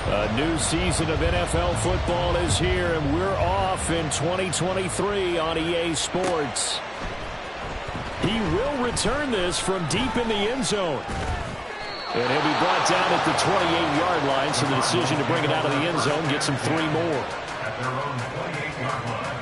A new season of NFL football is here, and we're off in 2023 on EA Sports. He will return this from deep in the end zone. And he'll be brought down at the 28-yard line, so the decision to bring it out of the end zone gets him 3 more. At their own 28-yard line.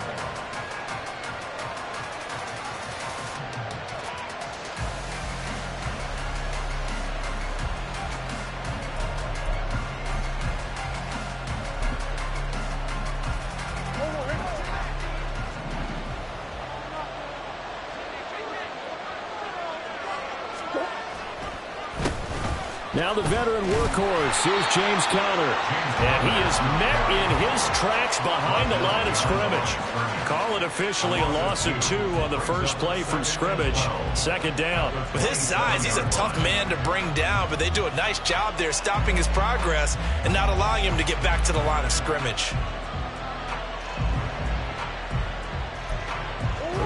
Now the veteran workhorse, here's James Conner. And he is met in his tracks behind the line of scrimmage. Call it officially a loss of 2 on the first play from scrimmage. Second down. With his size, he's a tough man to bring down, but they do a nice job there stopping his progress and not allowing him to get back to the line of scrimmage.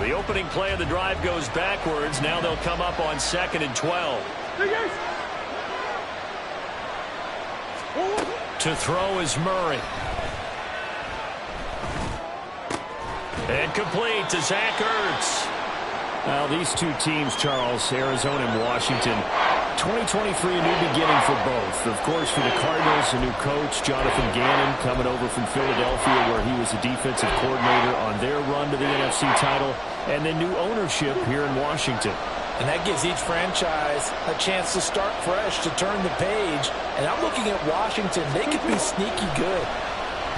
The opening play of the drive goes backwards. Now they'll come up on 2nd and 12. To throw is Murray. And complete to Zach Ertz. Now these two teams, Charles, Arizona and Washington, 2023 a new beginning for both. Of course, for the Cardinals, a new coach, Jonathan Gannon, coming over from Philadelphia, where he was a defensive coordinator on their run to the NFC title, and then new ownership here in Washington. And that gives each franchise a chance to start fresh, to turn the page. And I'm looking at Washington. They could be sneaky good.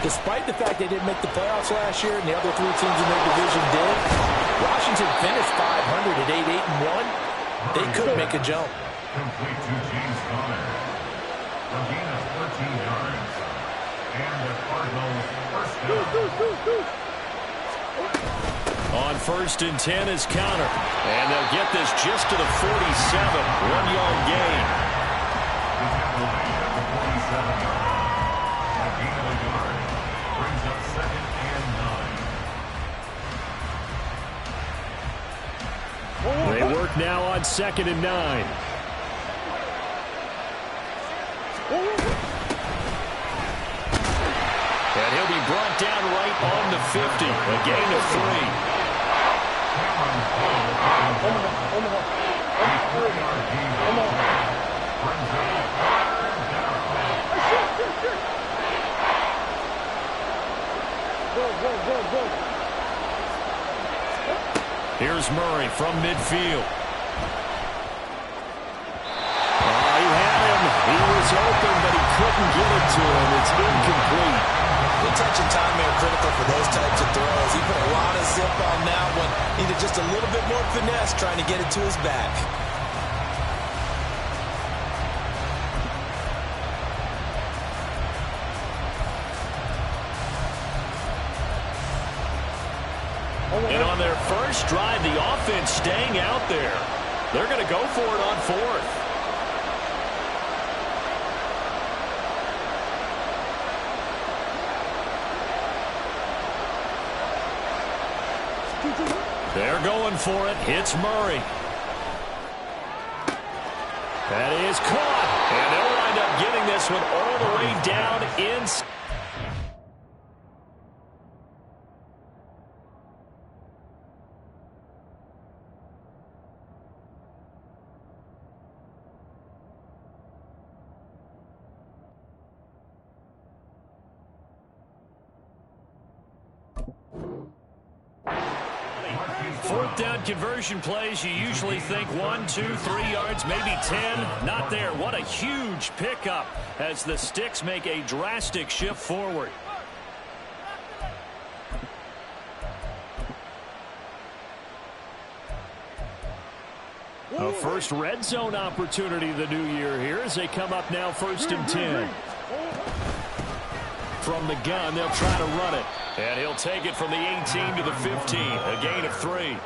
Despite the fact they didn't make the playoffs last year and the other 3 teams in their division did, Washington finished 500 at 8-8-1. They could make a jump. Complete to James Conner. A gain of 13 yards. And the Cardinals first down. On 1st and 10 is Conner. And they'll get this just to the 47. 1-yard gain. The tackle at the 47-yard line. A gain of a yard. Brings up 2nd and 9. They work now on 2nd and 9. And he'll be brought down right on the 50. A gain of 3. Here's Murray from midfield. He had him. He was open, but he couldn't get it to him. It's incomplete. The touch and timing are critical for those types of throws. He put a lot of zip on that one. Needed just a little bit more finesse trying to get it to his back. And on their first drive, the offense staying out there. They're going to go for it on 4th. They're going for it. Hits Murray. That is caught. And they'll wind up getting this one all the way down inside. Fourth down conversion plays, you usually think 1, 2, 3 yards, maybe 10. Not there. What a huge pickup as the Sticks make a drastic shift forward. A first red zone opportunity the new year here as they come up now 1st and 10. From the gun, they'll try to run it. And he'll take it from the 18 to the 15. A gain of 3.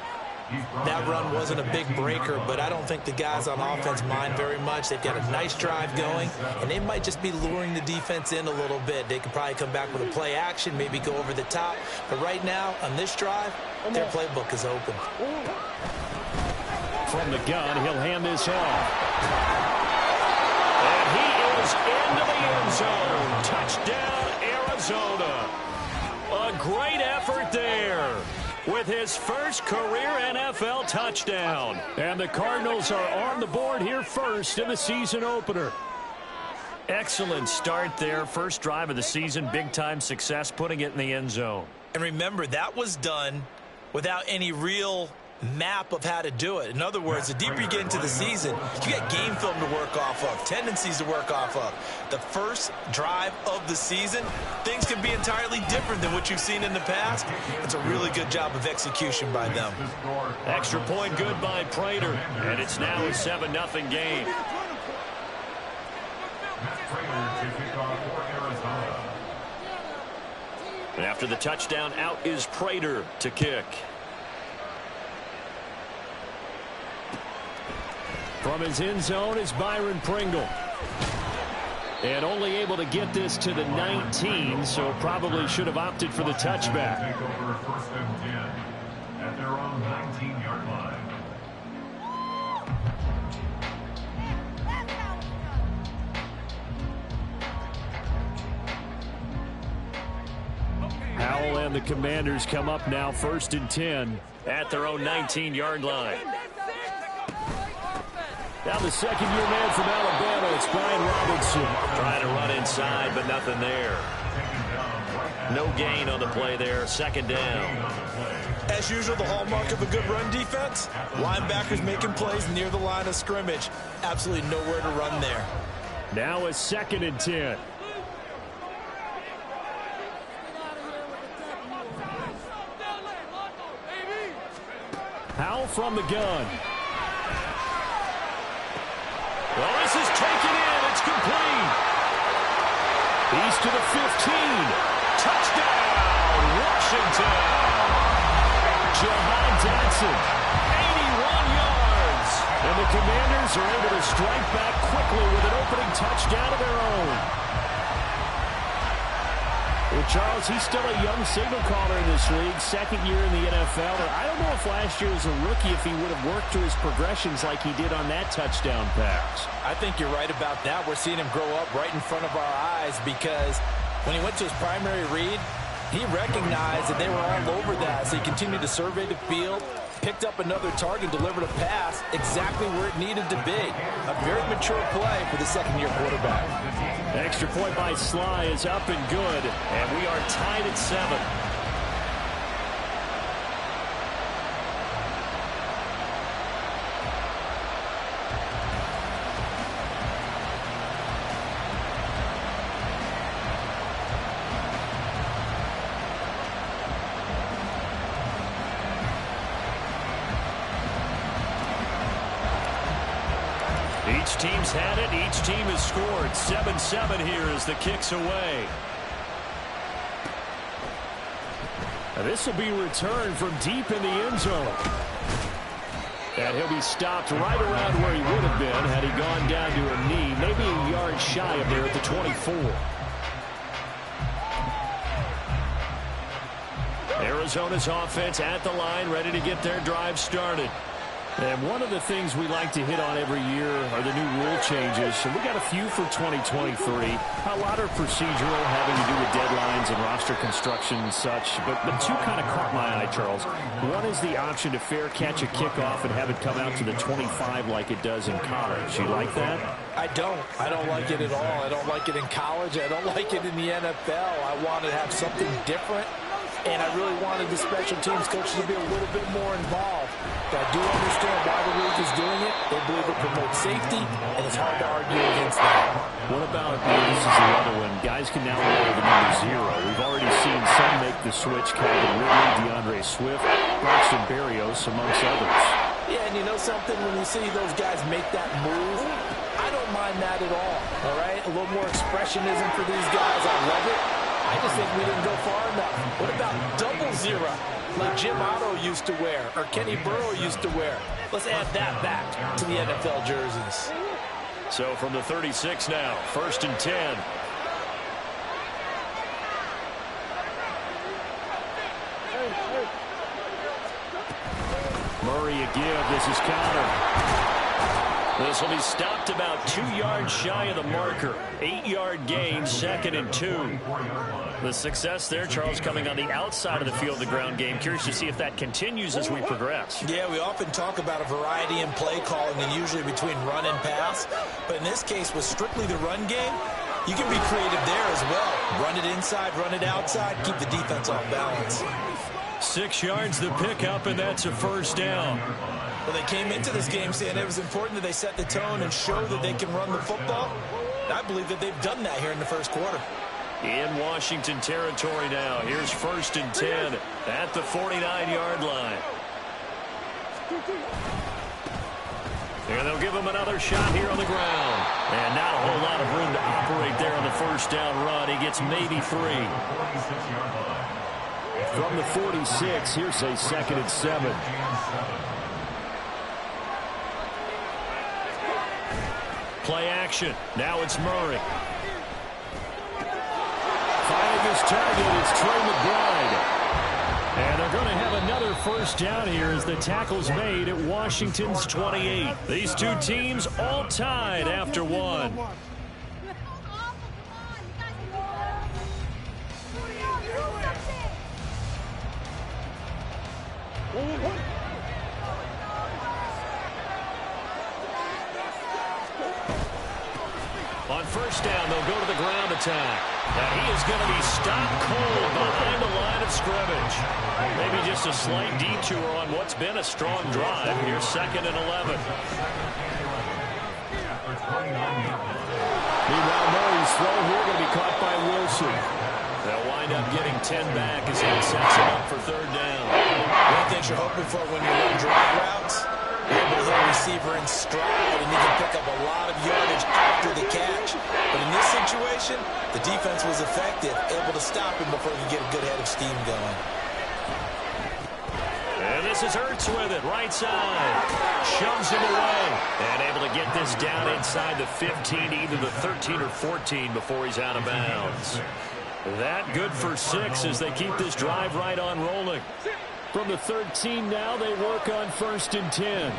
That run wasn't a big breaker, but I don't think the guys on offense mind very much. They've got a nice drive going, and they might just be luring the defense in a little bit. They could probably come back with a play action, maybe go over the top. But right now, on this drive, their playbook is open. From the gun, he'll hand this off. And he is into the end zone. with his first career NFL touchdown. And the Cardinals are on the board here first in the season opener. Excellent start there. First drive of the season. Big-time success putting it in the end zone. And remember, that was done without any real map of how to do it. In other words, the deeper you get into the season, you got game film to work off of, tendencies to work off of. The first drive of the season, things can be entirely different than what you've seen in the past. It's a really good job of execution by them. Extra point good by Prater, and it's now a 7-0 game. And after the touchdown, out is Prater to kick. From his end zone is Byron Pringle. And only able to get this to the 19, so probably should have opted for the touchback. Take over 1st and 10 at their own 19-yard line. Howell and the Commanders come up now 1st and 10 at their own 19-yard line. Now the second-year man from Alabama, it's Brian Robinson. Trying to run inside, but nothing there. No gain on the play there, 2nd down. As usual, the hallmark of a good run defense, linebackers making plays near the line of scrimmage. Absolutely nowhere to run there. Now a 2nd and 10. Howell from the gun. Well, this is taken in. It's complete. He's to the 15. Touchdown, Washington. Jahan Dotson, 81 yards. And the Commanders are able to strike back quickly with an opening touchdown of their own. Well, Charles, he's still a young signal caller in this league, 2nd year in the NFL. And I don't know if last year as a rookie if he would have worked through his progressions like he did on that touchdown pass. I think you're right about that. We're seeing him grow up right in front of our eyes because when he went to his primary read, he recognized that they were all over that. So he continued to survey the field, picked up another target, delivered a pass exactly where it needed to be. A very mature play for the 2nd-year quarterback. Extra point by Sly is up and good, and we are tied at 7. Each team's had it. Each team has scored. 7-7 here as the kick's away. And this will be returned from deep in the end zone. And he'll be stopped right around where he would have been had he gone down to a knee, maybe a yard shy of there at the 24. Arizona's offense at the line, ready to get their drive started. And one of the things we like to hit on every year are the new rule changes. And we got a few for 2023. A lot are procedural, having to do with deadlines and roster construction and such. But two kind of caught my eye, Charles. One is the option to fair catch a kickoff and have it come out to the 25 like it does in college. You like that? I don't. I don't like it at all. I don't like it in college. I don't like it in the NFL. I want to have something different. And I really wanted the special teams coaches to be a little bit more involved. But I do understand why the league is doing it. They believe it promotes safety, and it's hard to argue against that. What about, this is the other one, guys can now wear the number 0. We've already seen some make the switch, Calvin Ridley, DeAndre Swift, Braxton Berrios, amongst others. Yeah, and you know something? When you see those guys make that move, I don't mind that at all right? A little more expressionism for these guys. I love it. I just think we didn't go far enough. What about double 0, like Jim Otto used to wear, or Kenny Burrow used to wear? Let's add that back to the NFL jerseys. So from the 36 now, 1st and 10. Murray a give. This is Connor. This will be stopped about 2 yards shy of the marker. 8-yard gain, 2nd and 2. The success there, Charles, coming on the outside of the field, the ground game. Curious to see if that continues as we progress. Yeah, we often talk about a variety in play calling and usually between run and pass. But in this case, with strictly the run game, you can be creative there as well. Run it inside, run it outside, keep the defense off balance. 6 yards the pickup, and that's a first down. Well, they came into this game saying it was important that they set the tone and show that they can run the football. I believe that they've done that here in the first quarter. In Washington territory now. Here's 1st and 10 at the 49-yard line. And they'll give him another shot here on the ground. And not a whole lot of room to operate there on the first down run. He gets maybe 3. From the 46, here's a 2nd and 7. Play action. Now it's Murray. Finding his target, it's Trey McBride. And they're going to have another first down here as the tackle's made at Washington's 28. These two teams all tied after one. On first down, they'll go to the ground attack. And he is going to be stopped cold behind the line of scrimmage. Maybe just a slight detour on what's been a strong drive. Here's 2nd and 11. Meanwhile, Murray's throw here going to be caught by Wilson. They'll wind up getting 10 back as he sets it up for 3rd down. One of the things you're hoping for when you run drag routes, you're able to hit a receiver in stride, and you can pick up a lot of yardage after the catch. But in this situation, the defense was effective, able to stop him before he could get a good head of steam going. And this is Ertz with it, right side. Shoves him away. And able to get this down inside the 15, either the 13 or 14 before he's out of bounds. That good for 6 as they keep this drive right on rolling. From the 13 now, they work on 1st and 10.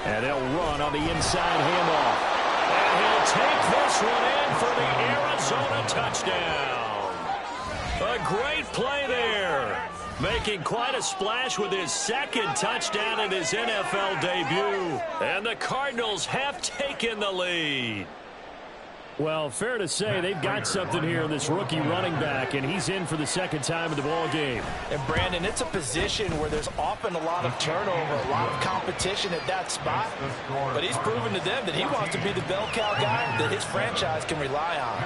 And they'll run on the inside handoff. And he'll take this one in for the Arizona touchdown. A great play there. Making quite a splash with his 2nd touchdown in his NFL debut. And the Cardinals have taken the lead. Well, fair to say they've got something here in this rookie running back, and he's in for the 2nd time in the ball game. And, Brandon, it's a position where there's often a lot of turnover, a lot of competition at that spot. But he's proven to them that he wants to be the bell cow guy that his franchise can rely on.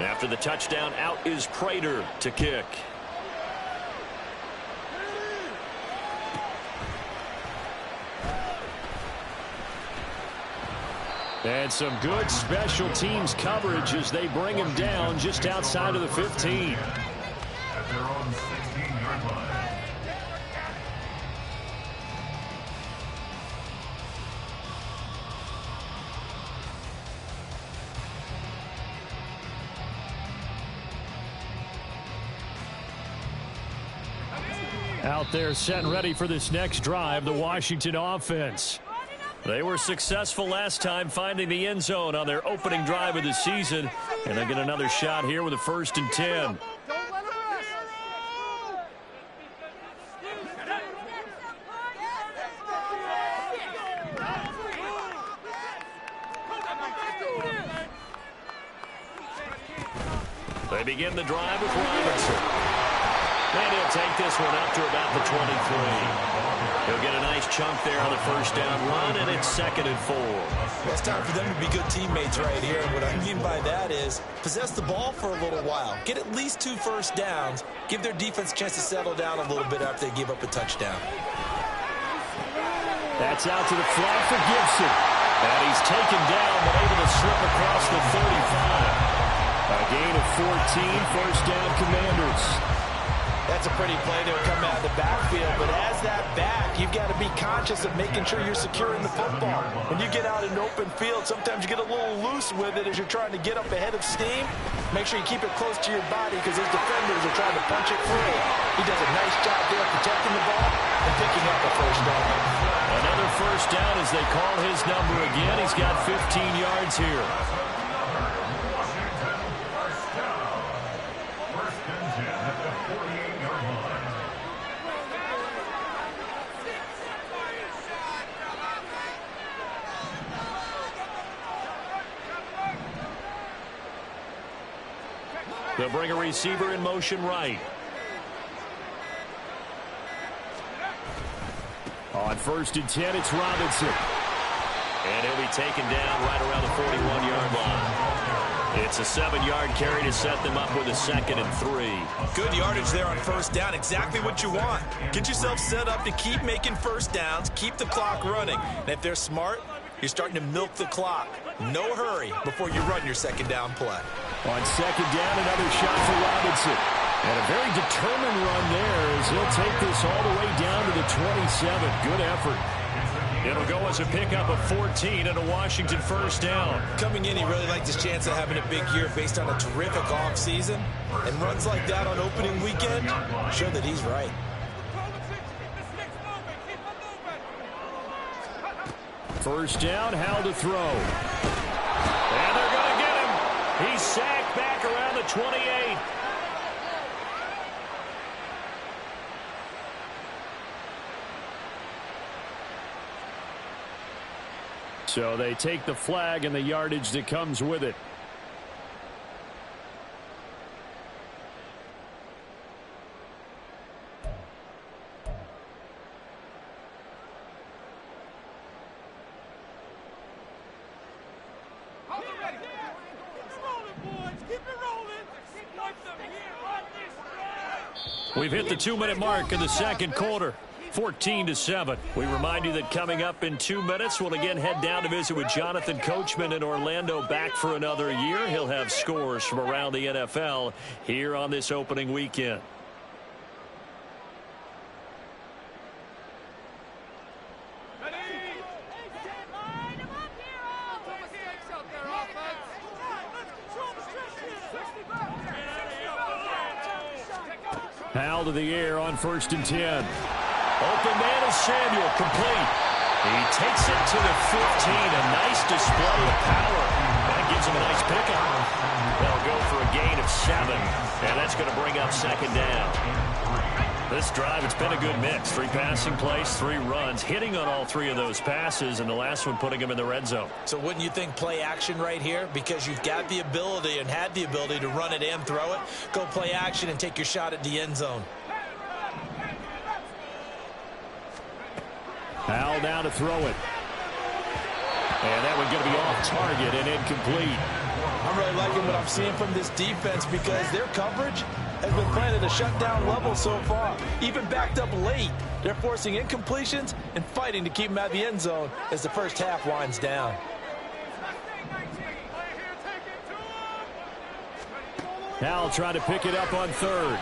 After the touchdown, out is Prater to kick. And some good special teams coverage as they bring him down just outside of the 15. At their own 16-yard line. Out there set and ready for this next drive, the Washington offense. They were successful last time finding the end zone on their opening drive of the season. And they get another shot here with a 1st and 10. They begin the drive with Robinson. And he'll take this one up to about the 23. He'll get a nice chunk there on the first down run, and it's 2nd and 4. Well, it's time for them to be good teammates right here. And what I mean by that is possess the ball for a little while. Get at least 2 first downs. Give their defense a chance to settle down a little bit after they give up a touchdown. That's out to the flat for Gibson. And he's taken down, but able to slip across the 35. A gain of 14, first down Commanders. That's a pretty play to come out of the backfield, but as that back, you've got to be conscious of making sure you're securing the football. When you get out in open field, sometimes you get a little loose with it as you're trying to get up ahead of steam. Make sure you keep it close to your body because those defenders are trying to punch it free. He does a nice job there protecting the ball and picking up a first down. Another first down as they call his number again. He's got 15 yards here. They'll bring a receiver in motion right. On 1st and 10, it's Robinson. And he'll be taken down right around the 41-yard line. It's a 7-yard carry to set them up with a 2nd and 3. Good yardage there on first down. Exactly what you want. Get yourself set up to keep making first downs, keep the clock running. And if they're smart, you're starting to milk the clock. No hurry before you run your 2nd down play. On 2nd down, another shot for Robinson. And a very determined run there as he'll take this all the way down to the 27. Good effort. It'll go as a pickup of 14 and a Washington first down. Coming in, he really liked his chance of having a big year based on a terrific offseason. And runs like that on opening weekend show that he's right. First down, Howell to throw. And they're going to get him. He's sacked back around the 28. So they take the flag and the yardage that comes with it. We've hit the 2-minute mark in the second quarter. 14-7. We remind you that coming up in 2 minutes, we'll again head down to visit with Jonathan Coachman in Orlando, back for another year. He'll have scores from around the NFL here on this opening weekend. Howell to the air on 1st and 10. Open man is Samuel, complete. He takes it to the 15. A nice display of power. That gives him a nice pickup. They'll go for a gain of 7, and that's going to bring up 2nd down. This drive, it's been a good mix. 3 passing plays, 3 runs, hitting on all 3 of those passes, and the last one putting him in the red zone. So wouldn't you think play action right here? Because you've got the ability and had the ability to run it and throw it. Go play action and take your shot at the end zone. Howell down to throw it. And that one's going to be off target and incomplete. I'm really liking what I'm seeing from this defense because their coverage has been playing at a shutdown level so far. Even backed up late, they're forcing incompletions and fighting to keep them out of the end zone as the first half winds down. Howell trying to pick it up on 3rd.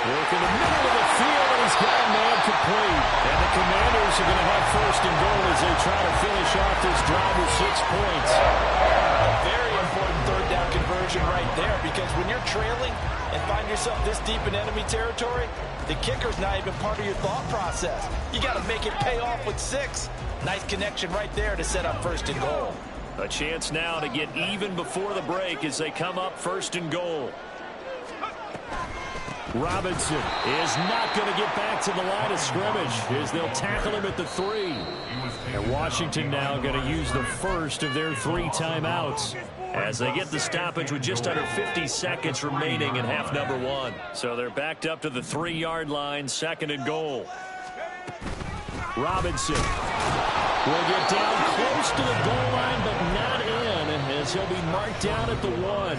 Work in the middle of the field, and he's got a man complete. And the Commanders are going to have 1st and goal as they try to finish off this drive with 6 points. A very important 3rd down conversion right there, because when you're trailing and find yourself this deep in enemy territory, the kicker's not even part of your thought process. You got to make it pay off with 6. Nice connection right there to set up 1st and goal. A chance now to get even before the break as they come up 1st and goal. Robinson is not going to get back to the line of scrimmage as they'll tackle him at the 3. And Washington now going to use the first of their 3 timeouts as they get the stoppage with just under 50 seconds remaining in half number 1. So they're backed up to the 3-yard line, 2nd and goal. Robinson will get down close to the goal line, but not in, as he'll be marked down at the 1.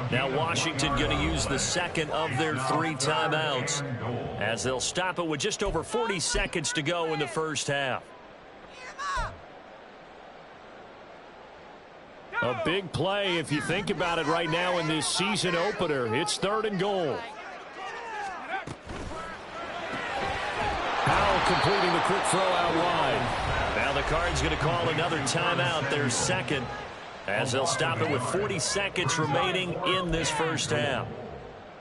Now Washington going to use the 2nd of their 3 timeouts as they'll stop it with just over 40 seconds to go in the first half. A big play if you think about it right now in this season opener. It's 3rd and goal. completing the quick throw out wide. Now the Cards going to call another timeout, their second, as they'll stop it with 40 seconds remaining in this first half.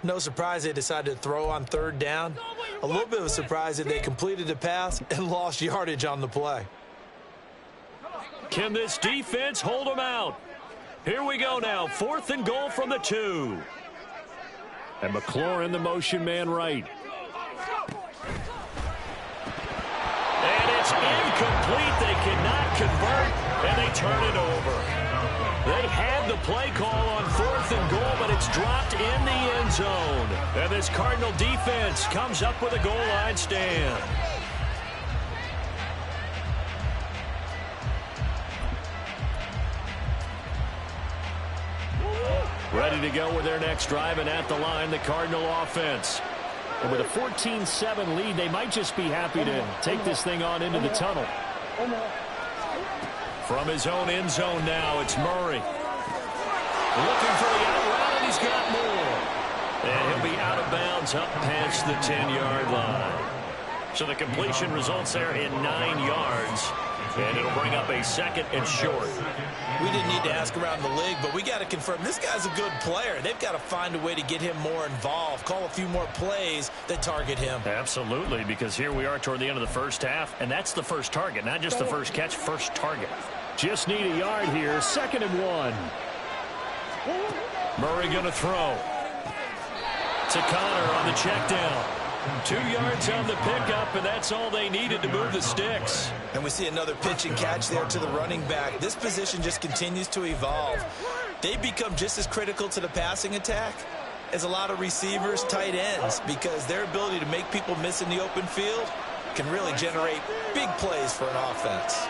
No surprise they decided to throw on third down. A little bit of a surprise that they completed the pass and lost yardage on the play. Can this defense hold them out? Here we go now. 4th and goal from the 2. And McLaurin, the motion man right. And it's incomplete. They cannot convert, and they turn it over. They had the play call on 4th and goal, but it's dropped in the end zone. And this Cardinal defense comes up with a goal line stand. Ready to go with their next drive, and at the line, the Cardinal offense. And with a 14-7 lead, they might just be happy to take this thing on into the tunnel. From his own end zone now, it's Murray. Looking for the out route, and he's got more. And he'll be out of bounds up past the 10-yard line. So the completion results there in 9 yards. And it'll bring up a 2nd and short. We didn't need to ask around the league, but we got to confirm this guy's a good player. They've got to find a way to get him more involved, call a few more plays that target him. Absolutely, because here we are toward the end of the first half, and that's the first target, not just the first catch, first target. Just need a yard here, 2nd and 1. Murray going to throw. To Connor on the check down. 2 yards on the pickup, and that's all they needed to move the sticks. And we see another pitch and catch there to the running back. This position just continues to evolve. They become just as critical to the passing attack as a lot of receivers, tight ends, because their ability to make people miss in the open field can really generate big plays for an offense.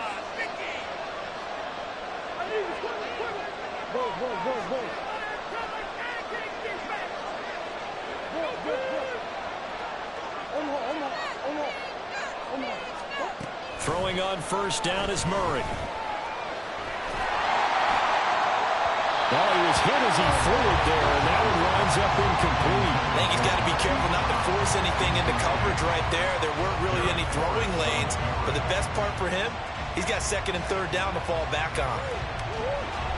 Throwing on first down is Murray. Well, he was hit as he threw it there, and that one winds up incomplete. I think he's got to be careful not to force anything into coverage right there. There weren't really any throwing lanes, but the best part for him, he's got 2nd and 3rd down to fall back on.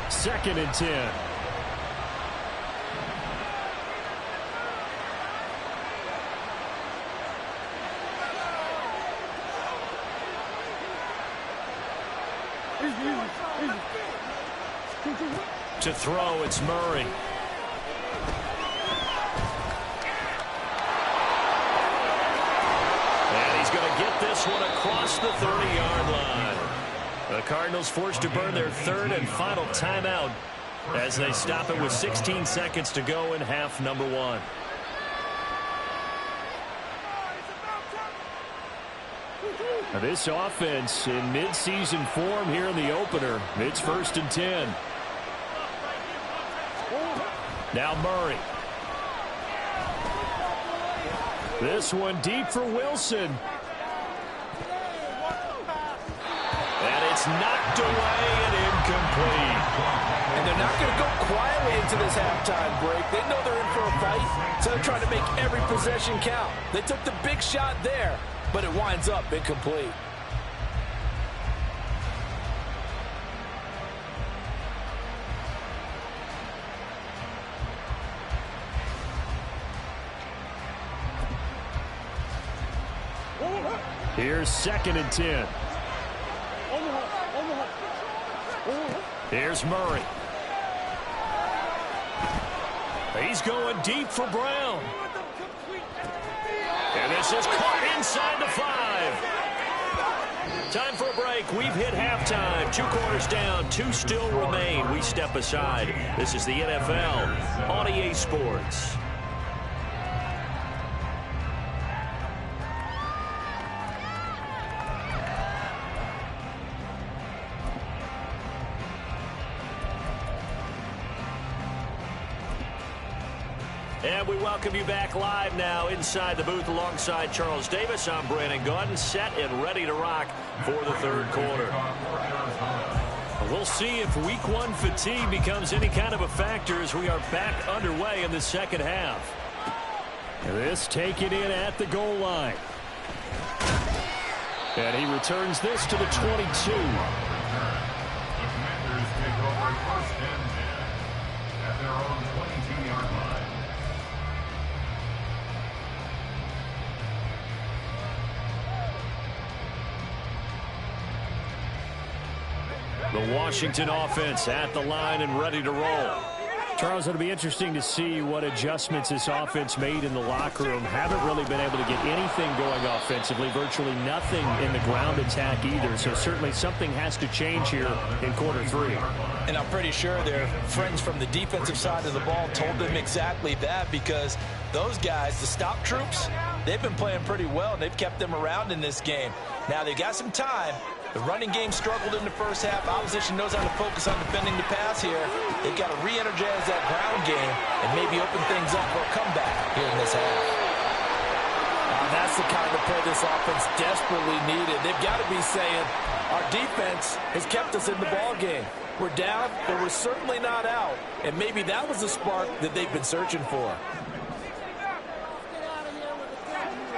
2nd and 10. To throw, it's Murray. And he's going to get this one across the 30-yard line. The Cardinals forced to burn their 3rd and final timeout as they stop it with 16 seconds to go in half number 1. Now this offense in mid-season form here in the opener. It's 1st and 10. Now Murray. This one deep for Wilson. And it's knocked away and incomplete. And they're not going to go quietly into this halftime break. They know they're in for a fight, so they're trying to make every possession count. They took the big shot there, but it winds up incomplete. Here's 2nd and 10. Here's Murray. He's going deep for Brown. And this is caught inside the 5. Time for a break. We've hit halftime. 2 quarters down. 2 still remain. We step aside. This is the NFL on EA Sports. And we welcome you back live now inside the booth alongside Charles Davis. I'm Brandon Gaudin, set and ready to rock for the 3rd quarter. We'll see if week 1 fatigue becomes any kind of a factor as we are back underway in the 2nd half. This taken in at the goal line. And he returns this to the 22. The Commanders take over 1st and 10 at their own 22-yard line. The Washington offense at the line and ready to roll. Charles, it'll be interesting to see what adjustments this offense made in the locker room. Haven't really been able to get anything going offensively, virtually nothing in the ground attack either. So certainly something has to change here in quarter 3. And I'm pretty sure their friends from the defensive side of the ball told them exactly that, because those guys, the stop troops, they've been playing pretty well. They've kept them around in this game. Now they got some time. The running game struggled in the first half. Opposition knows how to focus on defending the pass here. They've got to re-energize that ground game and maybe open things up for a comeback here in this half. That's the kind of play this offense desperately needed. They've got to be saying, our defense has kept us in the ball game. We're down, but we're certainly not out. And maybe that was the spark that they've been searching for.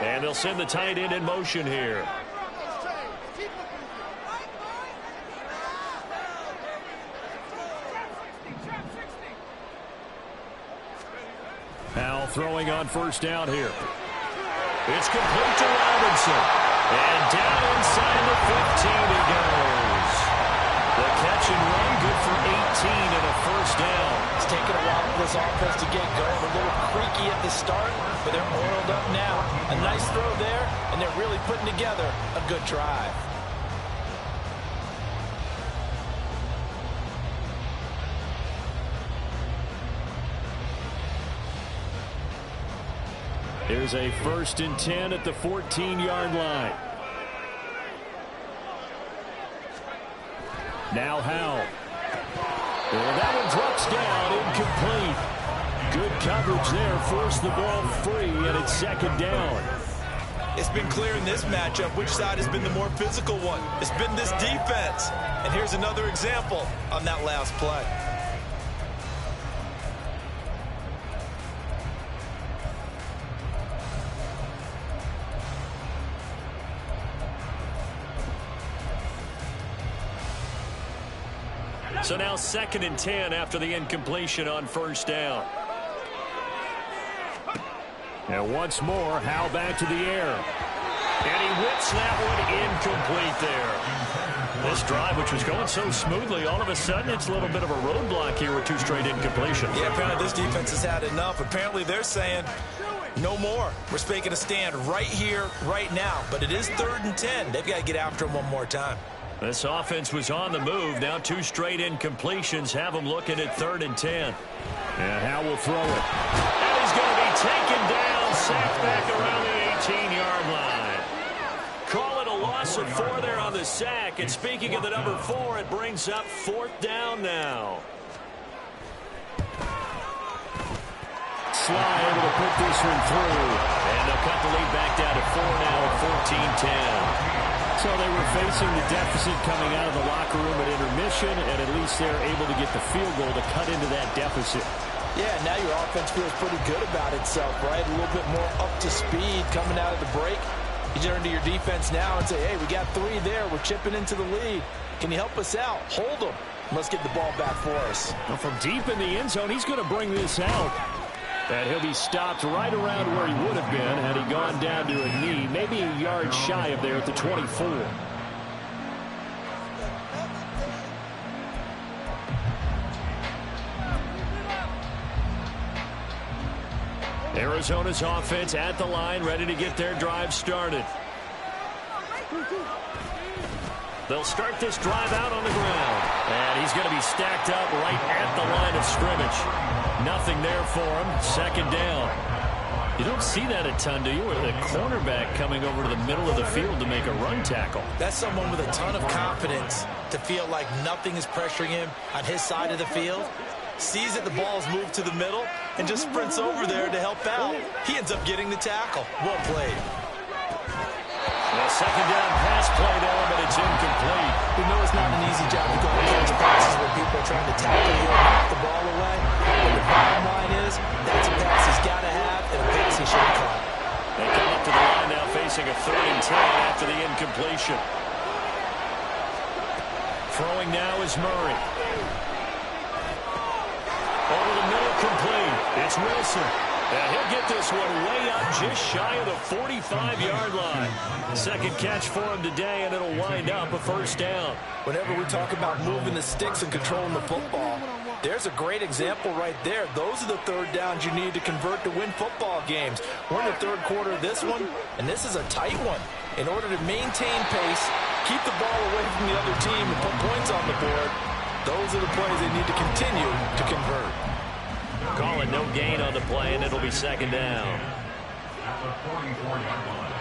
And they'll send the tight end in motion here. Now throwing on 1st down here. It's complete to Robinson. And down inside the 15 he goes. The catch and run, good for 18 and a 1st down. It's taken a while for this offense to get going. A little creaky at the start, but they're oiled up now. A nice throw there, and they're really putting together a good drive. Here's a 1st and 10 at the 14-yard line. Now Howell. Well, that one drops down, incomplete. Good coverage there, forced the ball free, and it's 2nd down. It's been clear in this matchup which side has been the more physical one. It's been this defense. And here's another example on that last play. So now 2nd and 10 after the incompletion on 1st down. And once more, Howell back to the air. And he whips that one incomplete there. This drive, which was going so smoothly, all of a sudden it's a little bit of a roadblock here with 2 straight incompletions. Yeah, apparently this defense has had enough. Apparently they're saying, no more. We're making a stand right here, right now. But it is 3rd and 10. They've got to get after him one more time. This offense was on the move. Now 2 straight incompletions have them looking at 3rd and 10. And Howell will throw it. And he's going to be taken down, sacked back around the 18-yard line. Call it a loss of 4 there on the sack. And speaking of the number 4, it brings up 4th down now. Sly able to put this one through. And they'll cut the lead back down to 4 now at 14-10. So they were facing the deficit coming out of the locker room at intermission, and at least they're able to get the field goal to cut into that deficit. Yeah, now your offense feels pretty good about itself, right? A little bit more up to speed coming out of the break. You turn to your defense now and say, hey, we got 3 there. We're chipping into the lead. Can you help us out? Hold them. Let's get the ball back for us. Well, from deep in the end zone, he's going to bring this out. And he'll be stopped right around where he would have been had he gone down to a knee, maybe a yard shy of there at the 24. Arizona's offense at the line, ready to get their drive started. They'll start this drive out on the ground. And he's going to be stacked up right at the line of scrimmage. Nothing there for him. 2nd down. You don't see that a ton, do you? With a cornerback coming over to the middle of the field to make a run tackle. That's someone with a ton of confidence to feel like nothing is pressuring him on his side of the field. Sees that the ball's moved to the middle and just sprints over there to help out. He ends up getting the tackle. Well played. A 2nd down pass play there, but it's incomplete. We know it's not an easy job to go and catch passes where people are trying to tackle you and knock the ball away. But the bottom line is, that's a pass he's got to have and a pass he should have caught. They come up to the line now facing a 3rd and 10 after the incompletion. Here's Murray. Over the middle, complete. It's Wilson. And he'll get this one way up just shy of the 45-yard line. Second catch for him today, and it'll wind up a first down. Whenever we talk about moving the sticks and controlling the football, there's a great example right there. Those are the third downs you need to convert to win football games. We're in the third quarter of this one, and this is a tight one. In order to maintain pace, keep the ball away from the other team, and put points on the board, those are the plays they need to continue to convert. Calling no gain on the play, and it'll be second down. At the 44-yard line.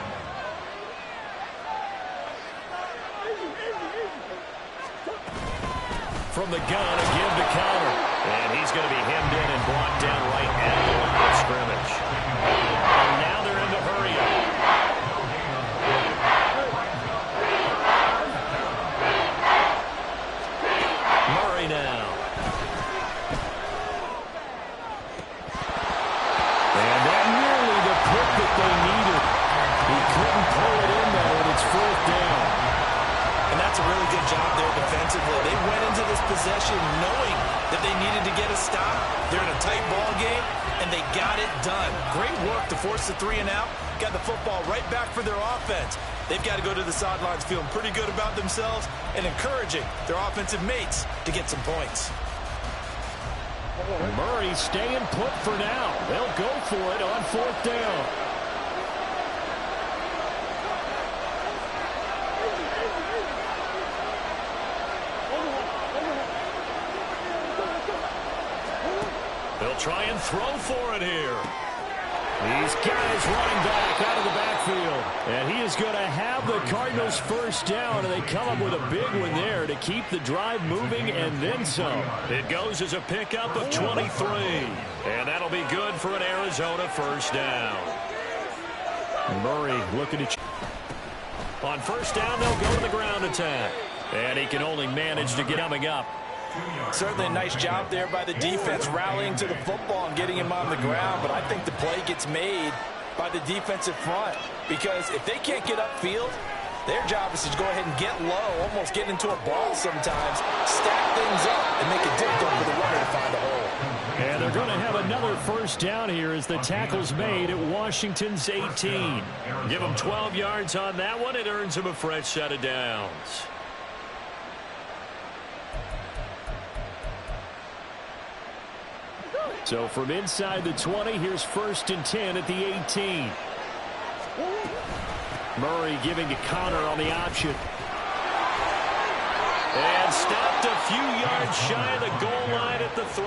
From the gun, a give to counter. And he's going to be hemmed in and blocked down right at the line of scrimmage. And now they're in the hurry-up. Murray now. And that nearly the pick that they needed. He couldn't pull it in, though, and it's fourth down. And that's a really good job there defensively. They went into this possession knowing that they needed to get a stop. They're in a tight ball game, and they got it done. Great work to force the 3 and out. Got the football right back for their offense. They've got to go to the sidelines feeling pretty good about themselves and encouraging their offensive mates to get some points. Murray staying put for now. They'll go for it on fourth down. They'll try and throw for it here. These guys running back out of the backfield. And he is going to have the Cardinals first down, and they come up with a big one there to keep the drive moving and then some. It goes as a pickup of 23. And that'll be good for an Arizona first down. Murray looking to... On first down, they'll go to the ground attack. And he can only manage to get coming up. Certainly a nice job there by the defense, rallying to the football and getting him on the ground. But I think the play gets made by the defensive front, because if they can't get upfield, their job is to go ahead and get low, almost get into a ball sometimes, stack things up, and make it difficult for the runner to find a hole. And they're going to have another first down here as the tackle's made at Washington's 18. Give them 12 yards on that one. It earns them a fresh set of downs. So from inside the 20, here's first and 10 at the 18. Murray giving to Connor on the option. And stopped a few yards shy of the goal line at the 3.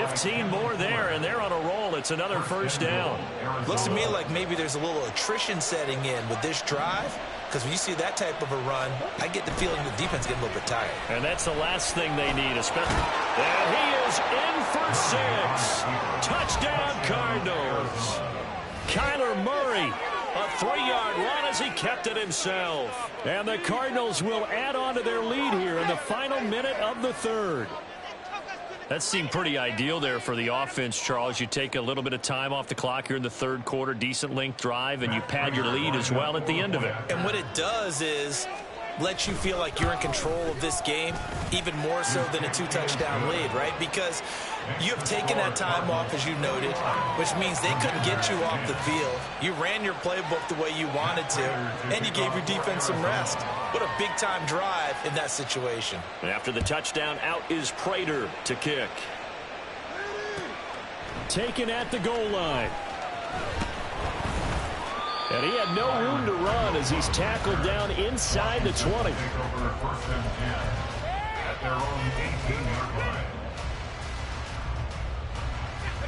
15 more there, and they're on a roll. It's another first down. Looks to me like maybe there's a little attrition setting in with this drive, because when you see that type of a run, I get the feeling the defense getting a little bit tired. And that's the last thing they need, especially. And he is in for 6. Touchdown, Cardinals. Kyler Murray, a 3-yard run as he kept it himself. And the Cardinals will add on to their lead here in the final minute of the third. That seemed pretty ideal there for the offense, Charles. You take a little bit of time off the clock here in the third quarter, decent length drive, and you pad your lead as well at the end of it. And what it does is let you feel like you're in control of this game, even more so than a 2-touchdown lead, right? Because you have taken that time off, as you noted, which means they couldn't get you off the field. You ran your playbook the way you wanted to, and you gave your defense some rest. What a big-time drive in that situation. After the touchdown, out is Prater to kick. Taken at the goal line. And he had no room to run as he's tackled down inside the 20.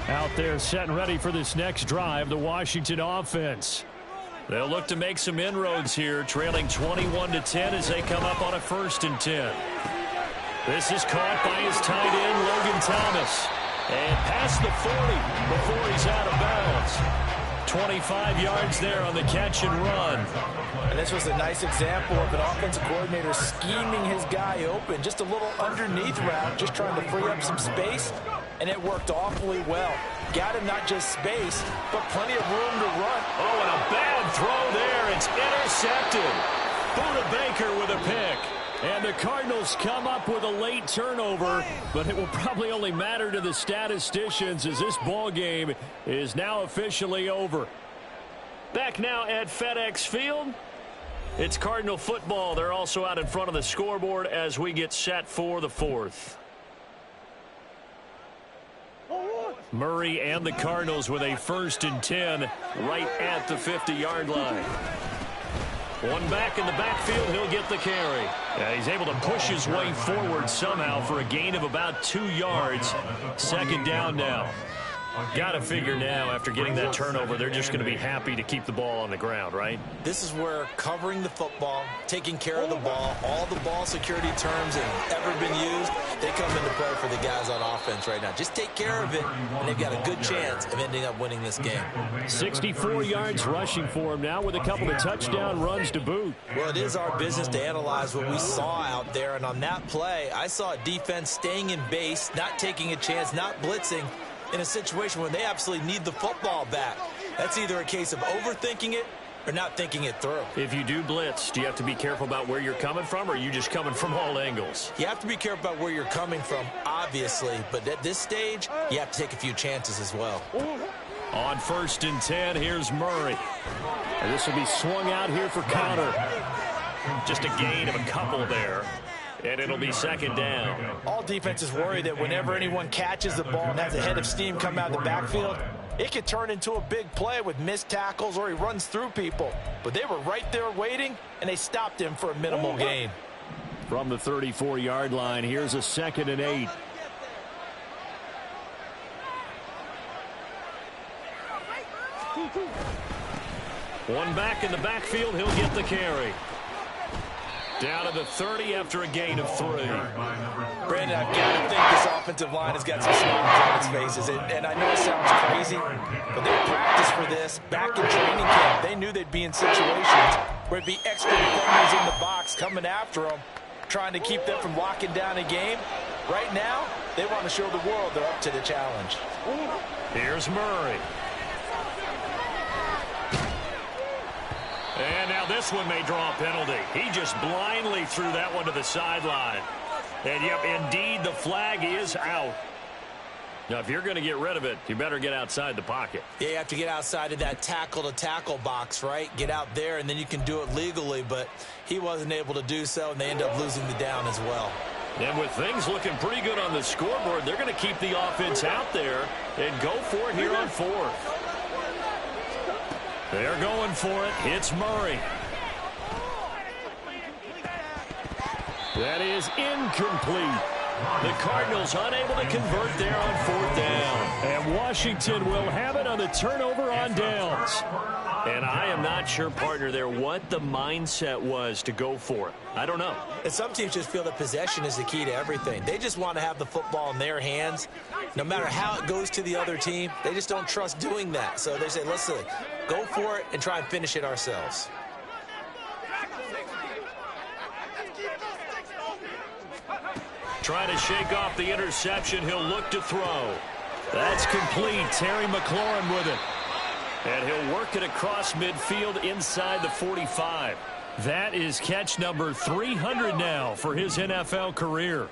Out there set and ready for this next drive, the Washington offense. They'll look to make some inroads here, trailing 21-10 as they come up on a first and 10. This is caught by his tight end, Logan Thomas. And past the 40 before he's out of bounds. 25 yards there on the catch and run. And this was a nice example of an offensive coordinator scheming his guy open. Just a little underneath route, just trying to free up some space, and it worked awfully well. Got him not just space, but plenty of room to run. Oh, and a bad throw there. It's intercepted. Buda Baker with a pick. And the Cardinals come up with a late turnover, but it will probably only matter to the statisticians as this ball game is now officially over. Back now at FedEx Field, it's Cardinal football. They're also out in front of the scoreboard as we get set for the fourth. Murray and the Cardinals with a 1st and 10 right at the 50-yard line. One back in the backfield, he'll get the carry. Yeah, he's able to push his way forward somehow for a gain of about 2 yards. 2nd down now. Got to figure now, after getting that turnover, they're just going to be happy to keep the ball on the ground, right? This is where covering the football, taking care of the ball, all the ball security terms that have ever been used, they come into play for the guys on offense right now. Just take care of it, and they've got a good chance of ending up winning this game. 64 yards rushing for him now with a couple of touchdown runs to boot. Well, it is our business to analyze what we saw out there, and on that play, I saw a defense staying in base, not taking a chance, not blitzing, in a situation where they absolutely need the football back. That's either a case of overthinking it or not thinking it through. If you do blitz, do you have to be careful about where you're coming from, or are you just coming from all angles? You have to be careful about where you're coming from, obviously, but at this stage, you have to take a few chances as well. On 1st and 10, here's Murray. And this will be swung out here for counter. Just a gain of a couple there. And it'll be 2nd down. All defenses worry that whenever anyone catches the ball and has a head of steam come out of the backfield, it could turn into a big play with missed tackles or he runs through people. But they were right there waiting, and they stopped him for a minimal gain. From the 34-yard line, here's a 2nd and 8. One back in the backfield, he'll get the carry. Down to the 30 after a gain of 3. Brandon, I've got to think this offensive line has got some smiles on its faces. And I know it sounds crazy, but they practiced for this back in training camp. They knew they'd be in situations where it'd be extra defenders in the box coming after them, trying to keep them from locking down a game. Right now, they want to show the world they're up to the challenge. Here's Murray. And now this one may draw a penalty. He just blindly threw that one to the sideline. And, yep, indeed, the flag is out. Now, if you're going to get rid of it, you better get outside the pocket. Yeah, you have to get outside of that tackle-to-tackle box, right? Get out there, and then you can do it legally. But he wasn't able to do so, and they end up losing the down as well. And with things looking pretty good on the scoreboard, they're going to keep the offense out there and go for it here on 4th. They're going for it. It's Murray. That is incomplete. The Cardinals unable to convert there on 4th down. And Washington will have it on the turnover on downs. And I am not sure, partner, there what the mindset was to go for it. I don't know. And some teams just feel that possession is the key to everything. They just want to have the football in their hands. No matter how it goes to the other team, they just don't trust doing that. So they say, listen, go for it and try and finish it ourselves. Trying to shake off the interception. He'll look to throw. That's complete. Terry McLaurin with it. And he'll work it across midfield inside the 45. That is catch number 300 now for his NFL career.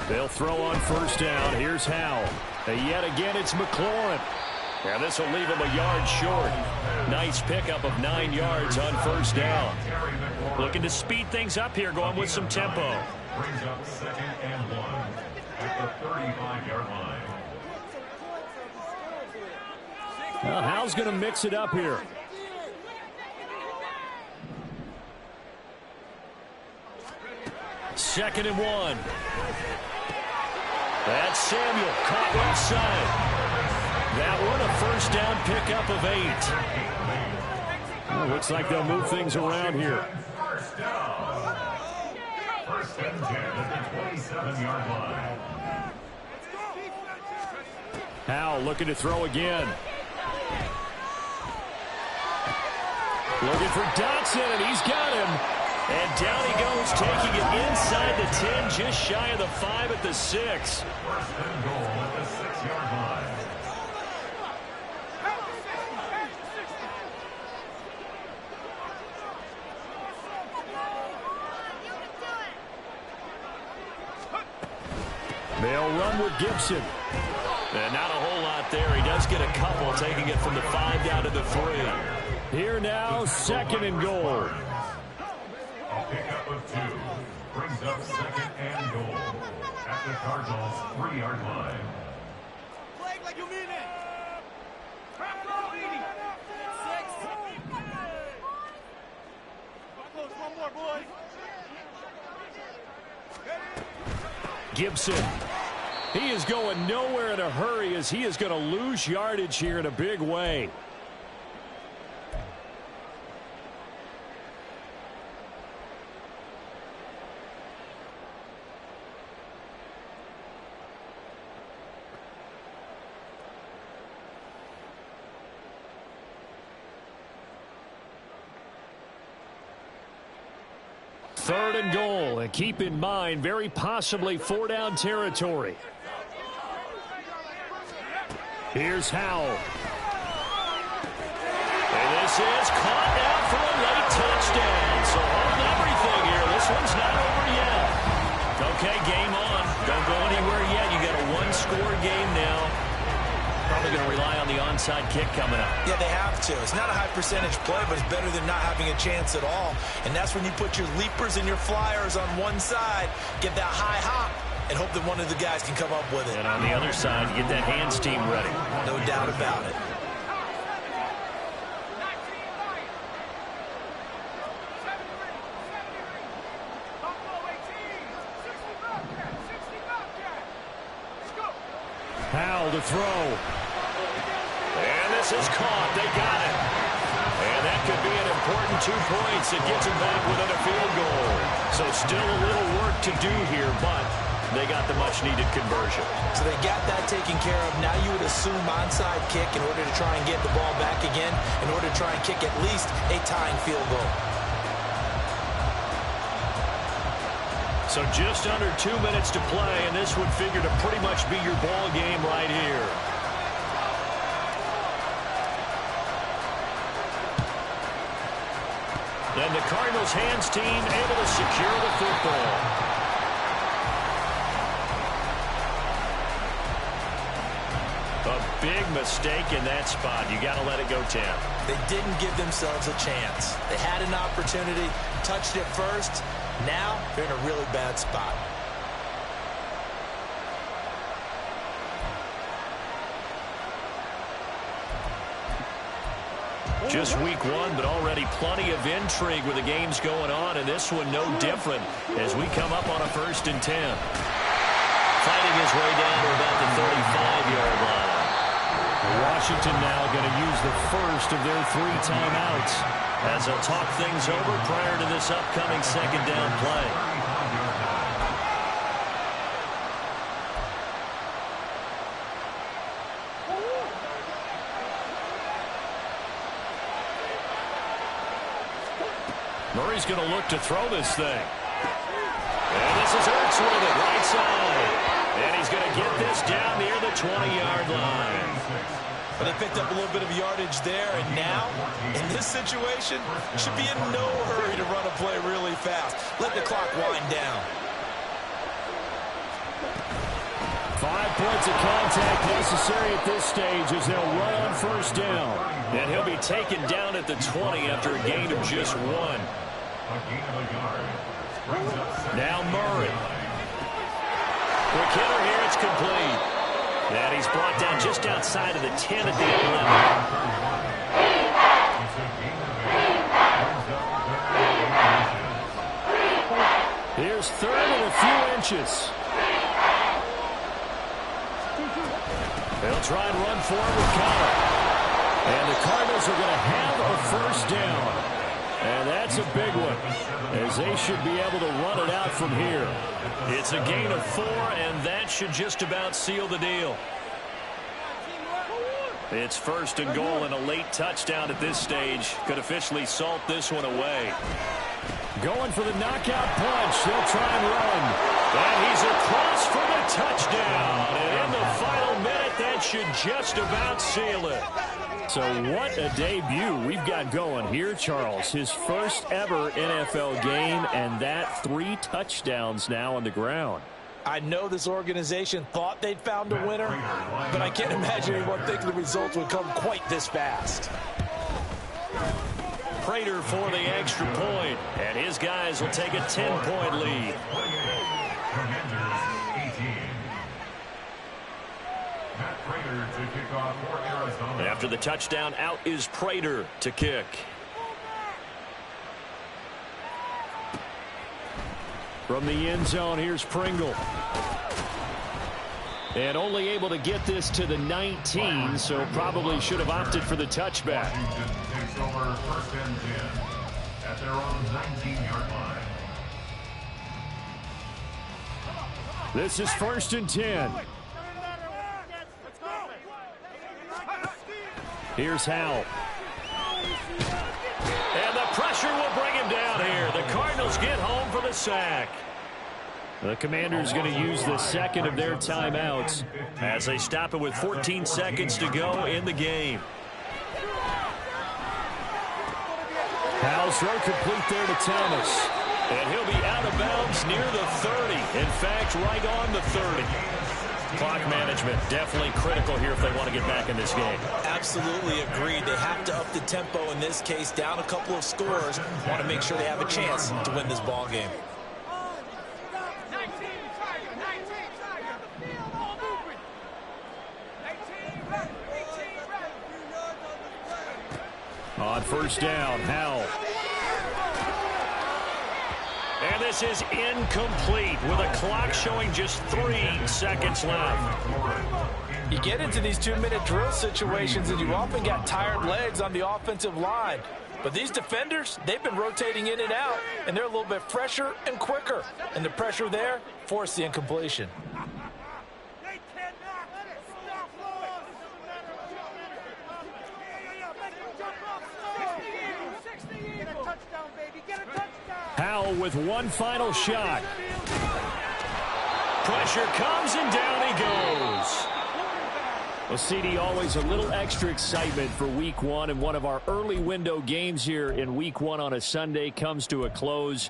They'll throw on 1st down. Here's Howell. And yet again, it's McLaurin. And this will leave him a yard short. Nice pickup of 9 yards on 1st down. Looking to speed things up here, going with some tempo. Brings up 2nd and 1 at the 35-yard line. Well, Howell's going to mix it up here. Second and 1. That's Samuel, caught right side. That one a 1st down pickup of 8. Well, looks like they'll move things around here. 1st down. 1st and 10 at the 27-yard line. Howell looking to throw again. Looking for Dotson, and he's got him. And down he goes, taking it inside the 10, just shy of the 5 at the 6. 1st and goal at the 6-yard line. They'll run with Gibson. And not a whole lot there. He does get a couple, taking it from the 5 down to the 3. Here now, 2nd and goal. A pickup of 2 brings up 2nd and goal at the Cardinals' 3-yard line. Play like you mean it. One more, boys. Gibson. He is going nowhere in a hurry as he is going to lose yardage here in a big way. Third and goal, and keep in mind, very possibly 4-down territory. Here's Howell. And this is caught out for a late touchdown. So hold everything here. This one's not over yet. Okay, game on. Don't go anywhere yet. You got a one-score game now. Probably going to rely on the onside kick coming up. Yeah, they have to. It's not a high percentage play, but it's better than not having a chance at all. And that's when you put your leapers and your flyers on one side, get that high hop, and hope that one of the guys can come up with it. And on the other side, you get that hands team ready. No doubt about it. Howell to throw. And this is caught. They got it. And that could be an important 2 points. It gets them back within a field goal. So still a little work to do here, but they got the much-needed conversion. So they got that taken care of. Now you would assume onside kick in order to try and get the ball back again, in order to try and kick at least a tying field goal. So just under 2 minutes to play, and this would figure to pretty much be your ball game right here. And the Cardinals hands team able to secure the football. A big mistake in that spot. You got to let it go 10. They didn't give themselves a chance. They had an opportunity, touched it first. Now they're in a really bad spot. Just week 1, but already plenty of intrigue with the games going on, and this one no different as we come up on a 1st and 10. Fighting his way down to about the 35-yard line. Washington now going to use the first of their 3 timeouts as they'll talk things over prior to this upcoming 2nd down play. Murray's going to look to throw this thing. And this is Ertz with it, right side. And he's going to get this down near the 20-yard line. But they picked up a little bit of yardage there, and now, in this situation, should be in no hurry to run a play really fast. Let the clock wind down. 5 points of contact necessary at this stage as they'll run on 1st down. And he'll be taken down at the 20 after a gain of just 1. Now Murray. Quick hitter here, it's complete. And he's brought down just outside of the 10 at the end limit. Here's 3rd and a few inches. They'll try and run forward with Connor. And the Cardinals are going to have a 1st down. And that's a big one, as they should be able to run it out from here. It's a gain of 4, and that should just about seal the deal. It's 1st and goal, and a late touchdown at this stage could officially salt this one away. Going for the knockout punch. They'll try and run. And he's across for the touchdown. And in the final minute, that should just about seal it. So what a debut we've got going here, Charles. His first ever NFL game, and that 3 touchdowns now on the ground. I know this organization thought they'd found a winner, but I can't imagine anyone thinking the results would come quite this fast. Prater for the extra point, and his guys will take a 10-point lead. Commanders 18. Matt Prater to kick off for Arizona. After the touchdown, out is Prater to kick. From the end zone, here's Pringle. And only able to get this to the 19, so probably should have opted for the touchback. Washington takes over 1st and 10 at their own 19-yard line. This is 1st and 10. Here's Howell. And the pressure will bring him down here. The Cardinals get home for the sack. The Commanders going to use the second of their timeouts as they stop it with 14 seconds to go in the game. Howell's throw complete there to Thomas. And he'll be out of bounds near the 30. In fact, right on the 30. Clock management definitely critical here if they want to get back in this game. Absolutely agreed. They have to up the tempo in this case, down a couple of scores. Want to make sure they have a chance to win this ball game. On 1st down, Howell. And this is incomplete with a clock showing just 3 seconds left. You get into these 2-minute drill situations and you often got tired legs on the offensive line. But these defenders, they've been rotating in and out, and they're a little bit fresher and quicker. And the pressure there forced the incompletion. Howell with one final shot. Pressure comes and down he goes. Well, CD, always a little extra excitement for Week 1, and one of our early window games here in Week 1 on a Sunday comes to a close.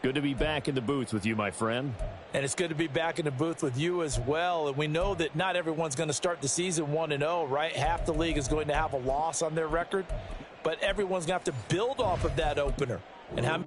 Good to be back in the booth with you, my friend. And it's good to be back in the booth with you as well. And we know that not everyone's going to start the season 1-0, right? Half the league is going to have a loss on their record, but everyone's going to have to build off of that opener. And how